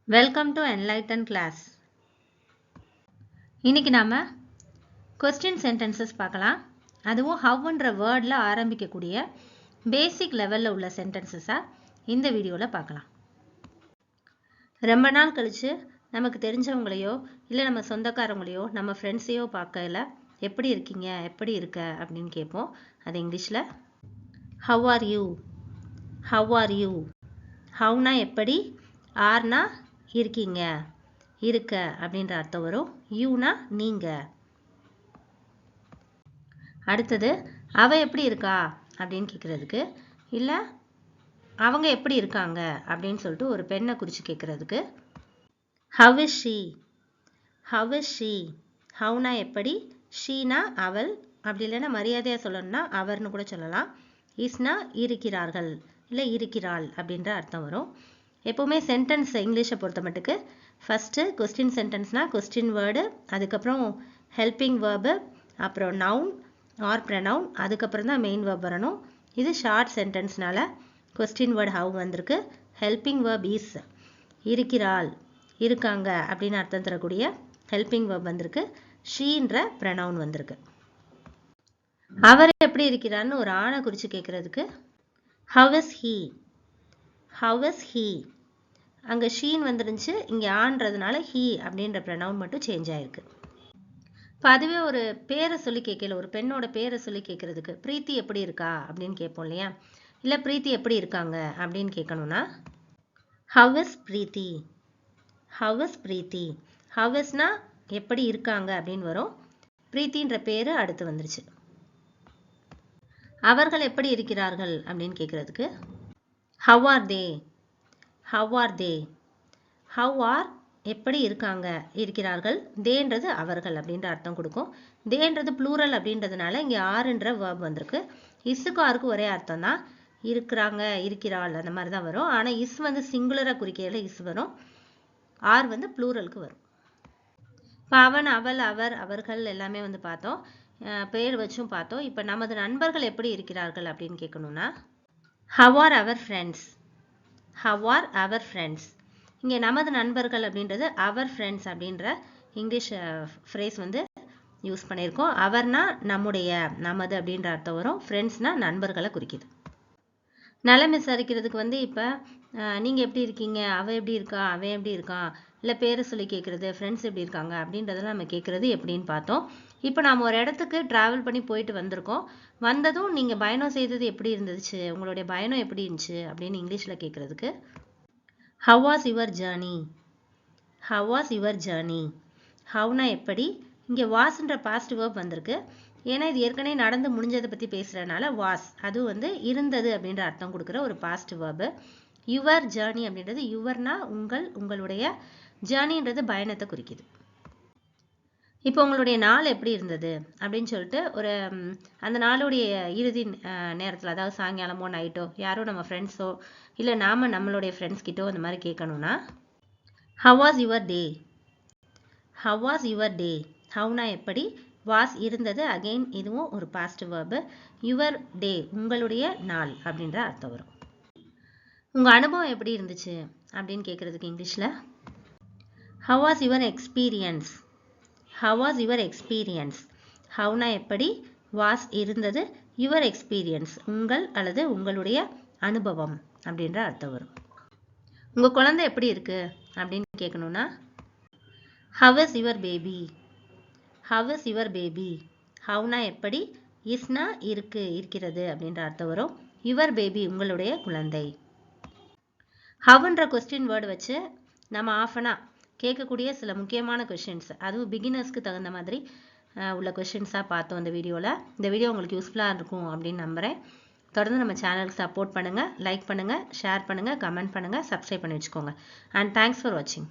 Welcome to enlighten class. இன்னைக்கு நாம question sentences பார்க்கலாம். அதுவும் howன்ற wordல ஆரம்பிக்கக்கூடிய basic levelல உள்ள sentencesஆ இந்த வீடியோல பார்க்கலாம். ரொம்ப நாள் கழிச்சு நமக்கு தெரிஞ்சவங்களையோ இல்ல நம்ம சொந்தக்காரங்களையோ நம்ம ஃப்ரெண்ட்ஸையோ பார்க்கல எப்படி இருக்கீங்க எப்படி இருக்க அப்படின்னு கேட்போம். அது இங்கிலீஷ்ல how are you, how are you. howனா எப்படி, areனா இருக்கீங்க இருக்க அப்படின்ற அர்த்தம் வரும். யூனா நீங்க. அடுத்தது அவ எப்படி இருக்கா அப்படின்னு கேட்கறதுக்கு இல்ல அவங்க எப்படி இருக்காங்க அப்படின்னு சொல்லிட்டு ஒரு பெண்ணை குறிச்சு கேட்கறதுக்கு how is she, how is she. howனா எப்படி, ஷீனா அவள், அப்படி இல்லைன்னா மரியாதையா சொல்லணும்னா அவர்னு கூட சொல்லலாம். இஸ்னா இருக்கிறார்கள் இல்லை இருக்கிறாள் அப்படின்ற அர்த்தம் வரும். எப்பவுமே சென்டென்ஸ் இங்கிலீஷை பொறுத்த மட்டுக்கு ஃபஸ்ட்டு கொஸ்டின் சென்டென்ஸ்னா கொஸ்டின் வேர்டு, அதுக்கப்புறம் ஹெல்பிங் வேர்பு, அப்புறம் நவுன் ஆர் ப்ரனவுன், அதுக்கப்புறம் தான் மெயின் வேர்ப் வரணும். இது ஷார்ட் சென்டென்ஸ்னால கொஸ்டின் வேர்டு ஹவ் வந்திருக்கு. ஹெல்பிங் வேர்ப் இஸ், இருக்கிறாள் இருக்காங்க அப்படின்னு அர்த்தம் தரக்கூடிய ஹெல்பிங் வேர்ப் வந்திருக்கு. ஷீன்ற ப்ரனவுன் வந்திருக்கு. அவர் எப்படி இருக்கிறான்னு ஒரு ஆணை குறித்து கேட்குறதுக்கு how is he, how is he. அங்கே ஷீன் வந்துருந்துச்சு, இங்கே ஆன்றதுனால ஹீ அப்படின்ற ப்ரனவுன் மட்டும் சேஞ்ச் ஆயிருக்கு. இப்போ அதுவே ஒரு பேரை சொல்லி கேட்கல, ஒரு பெண்ணோட பேரை சொல்லி கேட்கறதுக்கு பிரீத்தி எப்படி இருக்கா அப்படின்னு கேட்போம் இல்லையா, இல்லை பிரீத்தி எப்படி இருக்காங்க அப்படின்னு கேட்கணும்னா how is Preethi, how is Preethi. how isனா எப்படி இருக்காங்க அப்படின்னு வரும். பிரீத்தின்ற பேரு அடுத்து வந்துருச்சு. அவர்கள் எப்படி இருக்கிறார்கள் அப்படின்னு கேட்கறதுக்கு how are they, how are they. how are எப்படி இருக்காங்க இருக்கிறார்கள், தேன்றது அவர்கள் அப்படின்ற அர்த்தம் கொடுக்கும். தேன்றது ப்ளூரல் அப்படின்றதுனால இங்கே ஆறுன்ற வேர்ப் வந்திருக்கு. இஸ்ஸுக்கும் ஆருக்கும் ஒரே அர்த்தம் தான், இருக்கிறாங்க இருக்கிறாள் அந்த மாதிரி தான் வரும். ஆனால் இஸ் வந்து சிங்குலராக குறிக்கையில் இஸ் வரும், ஆர் வந்து ப்ளூரலுக்கு வரும். இப்போ அவன் அவள் அவர் அவர்கள் எல்லாமே வந்து பார்த்தோம், பேர் வச்சும் பார்த்தோம். இப்போ நமது நண்பர்கள் எப்படி இருக்கிறார்கள் அப்படின்னு கேட்கணும்னா how are our friends, how are our friends. இங்கே நமது நண்பர்கள் அப்படின்றது our friends அப்படின்ற இங்கிலீஷ் ஃப்ரேஸ் வந்து யூஸ் பண்ணியிருக்கோம். அவர்னா நம்முடைய, நமது அப்படின்ற அர்த்தம் வரும். ஃப்ரெண்ட்ஸ்னா நண்பர்களை குறிக்குது. நலம் விசாரிக்கிறதுக்கு வந்து இப்போ நீங்கள் எப்படி இருக்கீங்க, அவள் எப்படி இருக்கா அவன் எப்படி இருக்கான், இல்லை பேரை சொல்லி கேட்குறது, ஃப்ரெண்ட்ஸ் எப்படி இருக்காங்க அப்படின்றதெல்லாம் நம்ம கேட்குறது எப்படின்னு பார்த்தோம். இப்போ நாம் ஒரு இடத்துக்கு ட்ராவல் பண்ணி போயிட்டு வந்திருக்கோம். வந்ததும் நீங்கள் பயணம் செய்தது எப்படி இருந்துச்சு, உங்களுடைய பயணம் எப்படி இருந்துச்சு அப்படின்னு இங்கிலீஷில் கேட்குறதுக்கு how was your journey, how was your journey. howனா எப்படி, இங்கே வாஸ்ன்ற பாஸ்ட் வேர்ப் வந்திருக்கு. ஏன்னா இது ஏற்கனவே நடந்து முடிஞ்சதை பற்றி பேசுகிறதுனால வாஸ், அது வந்து இருந்தது அப்படின்ற அர்த்தம் கொடுக்குற ஒரு பாஸ்ட் வேர்பு. யுவர் ஜேர்னி அப்படின்றது யுவர்னா உங்கள், உங்களுடைய, ஜேர்னின்றது பயணத்தை குறிக்குது. இப்போ உங்களுடைய நாள் எப்படி இருந்தது அப்படின்னு சொல்லிட்டு ஒரு அந்த நாளுடைய இறுதி நேரத்தில், அதாவது சாயங்காலமோ நைட்டோ யாரோ நம்ம ஃப்ரெண்ட்ஸோ இல்லை நாம் நம்மளுடைய ஃப்ரெண்ட்ஸ் கிட்டோ அந்த மாதிரி கேட்கணும்னா how was your day, how was your day. howனா எப்படி, வாஸ் இருந்தது, அகெயின் இதுவும் ஒரு பாஸ்ட் வேர்பு. யுவர் டே உங்களுடைய நாள் அப்படின்ற அர்த்தம் வரும். உங்கள் அனுபவம் எப்படி இருந்துச்சு அப்படின்னு கேட்குறதுக்கு இங்கிலீஷில் how was your experience, how was your experience. howனா எப்படி, was இருந்தது, your experience உங்கள் அல்லது உங்களுடைய அனுபவம் அப்படின்ற அர்த்தம் வரும். உங்கள் குழந்தை எப்படி இருக்கு அப்படின்னு கேட்கணும்னா how is your baby, how is your baby. howனா எப்படி, isனா இருக்கு இருக்கிறது அப்படின்ற அர்த்தம் வரும். your baby உங்களுடைய குழந்தை. howன்ற கொஸ்டின் வேர்டு வச்சு நம்ம ஆஃபனா கேட்கக்கூடிய சில முக்கியமான கொஷின்ஸ், அதுவும் பிகினர்ஸ்க்கு தகுந்த மாதிரி உள்ள கொஷின்ஸாக பார்த்தோம் இந்த வீடியோவில். இந்த வீடியோ உங்களுக்கு யூஸ்ஃபுல்லாக இருக்கும் அப்படின்னு நம்புகிறேன். தொடர்ந்து நம்ம சேனலுக்கு சப்போர்ட் பண்ணுங்கள், லைக் பண்ணுங்கள், ஷேர் பண்ணுங்கள், கமெண்ட் பண்ணுங்கள், சப்ஸ்கிரைப் பண்ணி வச்சுக்கோங்க. அண்ட் தேங்க்ஸ் ஃபார் வாட்சிங்.